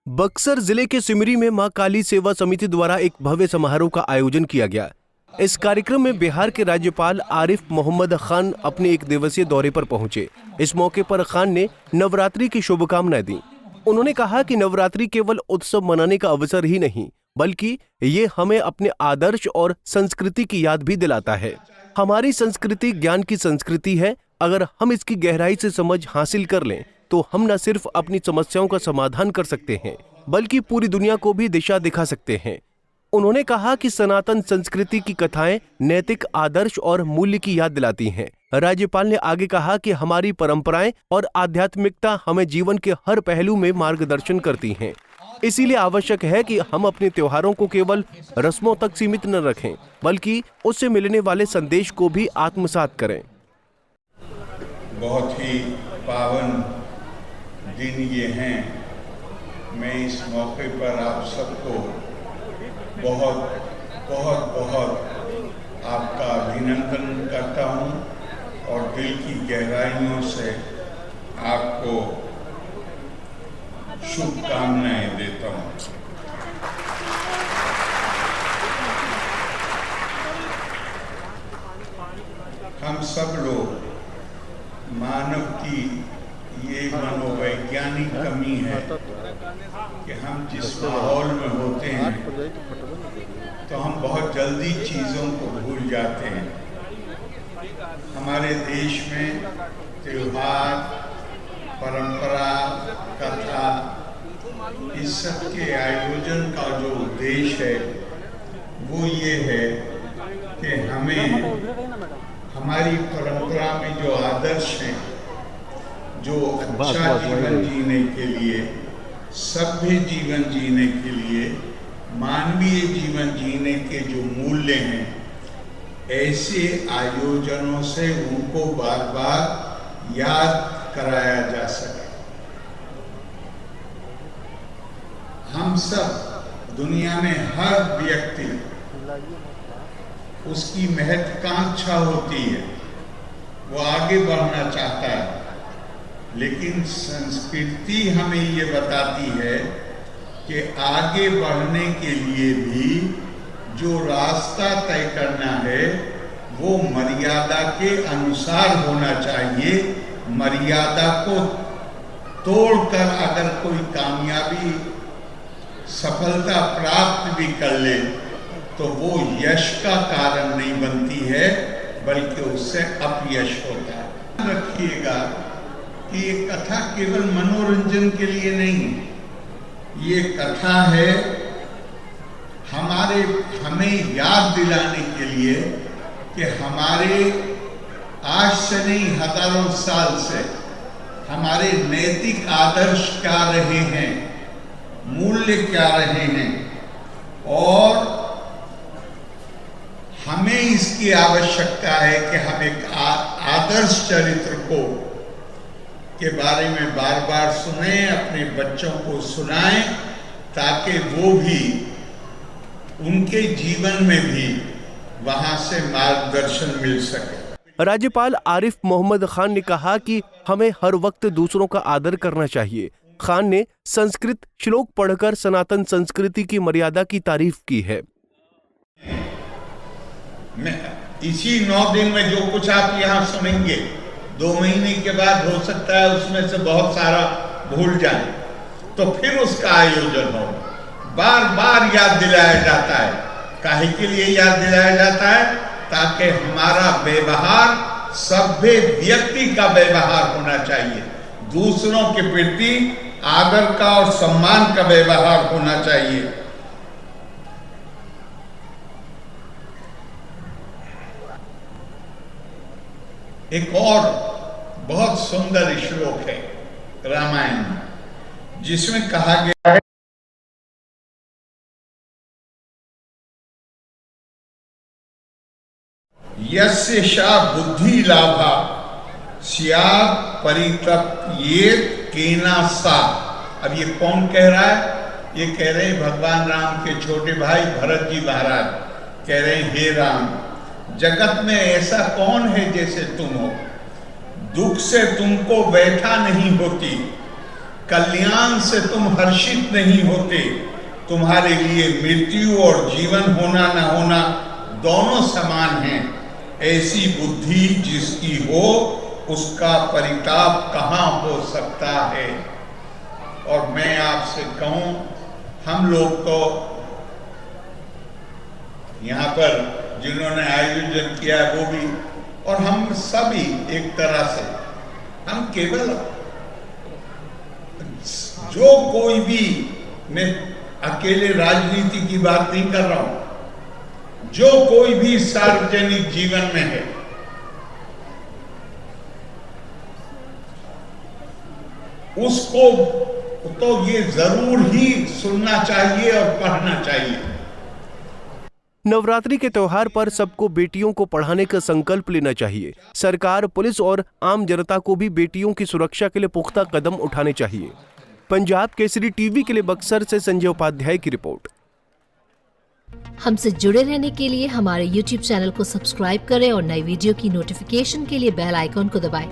बक्सर जिले के सिमरी में मां काली सेवा समिति द्वारा एक भव्य समारोह का आयोजन किया गया। इस कार्यक्रम में बिहार के राज्यपाल आरिफ मोहम्मद खान अपने एक दिवसीय दौरे पर पहुंचे। इस मौके पर खान ने नवरात्रि की शुभकामनाएं दी। उन्होंने कहा कि नवरात्रि केवल उत्सव मनाने का अवसर ही नहीं, बल्कि ये हमें अपने आदर्श और संस्कृति की याद भी दिलाता है। हमारी संस्कृति ज्ञान की संस्कृति है। अगर हम इसकी गहराई से समझ हासिल कर लें तो हम न सिर्फ अपनी समस्याओं का समाधान कर सकते हैं, बल्कि पूरी दुनिया को भी दिशा दिखा सकते हैं। उन्होंने कहा कि सनातन संस्कृति की कथाएं नैतिक आदर्श और मूल्य की याद दिलाती हैं। राज्यपाल ने आगे कहा कि हमारी परंपराएं और आध्यात्मिकता हमें जीवन के हर पहलू में मार्गदर्शन करती हैं। इसीलिए आवश्यक है कि हम अपने त्योहारों को केवल रस्मों तक सीमित न रखें, बल्कि उससे मिलने वाले संदेश को भी आत्मसात करें। बहुत ही पावन दिन ये हैं। मैं इस मौके पर आप सबको बहुत बहुत बहुत आपका अभिनंदन करता हूं और दिल की गहराइयों से आपको शुभकामनाएं देता हूं। हम सब लोग मानव की ये मनोवैज्ञानिक कमी है कि हम जिस माहौल में होते हैं तो हम बहुत जल्दी चीज़ों को भूल जाते हैं। हमारे देश में त्योहार, परंपरा, कथा, इस सब के आयोजन का जो उद्देश्य है वो ये है कि हमें हमारी परंपरा में जो आदर्श हैं, जो अच्छा जीवन जीने के लिए, सभ्य जीवन जीने के लिए, मानवीय जीवन जीने के जो मूल्य हैं, ऐसे आयोजनों से उनको बार बार याद कराया जा सके। हम सब दुनिया में हर व्यक्ति उसकी महत्वाकांक्षा होती है, वो आगे बढ़ना चाहता है, लेकिन संस्कृति हमें ये बताती है कि आगे बढ़ने के लिए भी जो रास्ता तय करना है वो मर्यादा के अनुसार होना चाहिए। मर्यादा को तोड़कर अगर कोई कामयाबी, सफलता प्राप्त भी कर ले तो वो यश का कारण नहीं बनती है, बल्कि उससे अपयश होता है। रखिएगा कि ये कथा केवल मनोरंजन के लिए नहीं है, ये कथा है हमें याद दिलाने के लिए कि हमारे आज से नहीं हजारों साल से हमारे नैतिक आदर्श क्या रहे हैं, मूल्य क्या रहे हैं, और हमें इसकी आवश्यकता है कि हम एक आदर्श चरित्र को के बारे में बार बार सुने, अपने बच्चों को सुनाएं, ताकि वो भी उनके जीवन में भी वहां से मार्गदर्शन मिल सके। राज्यपाल आरिफ मोहम्मद खान ने कहा कि हमें हर वक्त दूसरों का आदर करना चाहिए। खान ने संस्कृत श्लोक पढ़कर सनातन संस्कृति की मर्यादा की तारीफ की है। इसी 9 दिन में जो कुछ आप यहाँ सुनेंगे, 2 महीने के बाद हो सकता है उसमें से बहुत सारा भूल जाए, तो फिर उसका आयोजन हो। बार बार याद दिलाया जाता है। काहे के लिए याद दिलाया जाता है? ताकि हमारा व्यवहार सभ्य व्यक्ति का व्यवहार होना चाहिए, दूसरों के प्रति आदर का और सम्मान का व्यवहार होना चाहिए। एक और बहुत सुंदर श्लोक है रामायण में, जिसमें कहा गया है, यस्य शा बुद्धि लाभा स्यात् परितप्येत केना सा। अब ये कौन कह रहा है? ये कह रहे हैं भगवान राम के छोटे भाई भरत जी महाराज कह रहे हैं, हे राम, जगत में ऐसा कौन है जैसे तुम हो? दुख से तुमको बैठा नहीं होती, कल्याण से तुम हर्षित नहीं होते, तुम्हारे लिए मृत्यु और जीवन होना न होना दोनों समान हैं। ऐसी बुद्धि जिसकी हो उसका परिताप कहाँ हो सकता है। और मैं आपसे कहूं, हम लोग तो यहाँ पर जिन्होंने आयोजन किया वो भी और हम सभी एक तरह से, हम केवल जो कोई भी, मैं अकेले राजनीति की बात नहीं कर रहा हूं, जो कोई भी सार्वजनिक जीवन में है उसको तो ये जरूर ही सुनना चाहिए और पढ़ना चाहिए। नवरात्रि के त्योहार पर सबको बेटियों को पढ़ाने का संकल्प लेना चाहिए। सरकार, पुलिस और आम जनता को भी बेटियों की सुरक्षा के लिए पुख्ता कदम उठाने चाहिए। पंजाब केसरी टीवी के लिए बक्सर से संजय उपाध्याय की रिपोर्ट। हमसे जुड़े रहने के लिए हमारे YouTube चैनल को सब्सक्राइब करें और नई वीडियो की नोटिफिकेशन के लिए बेल आइकॉन को दबाएं।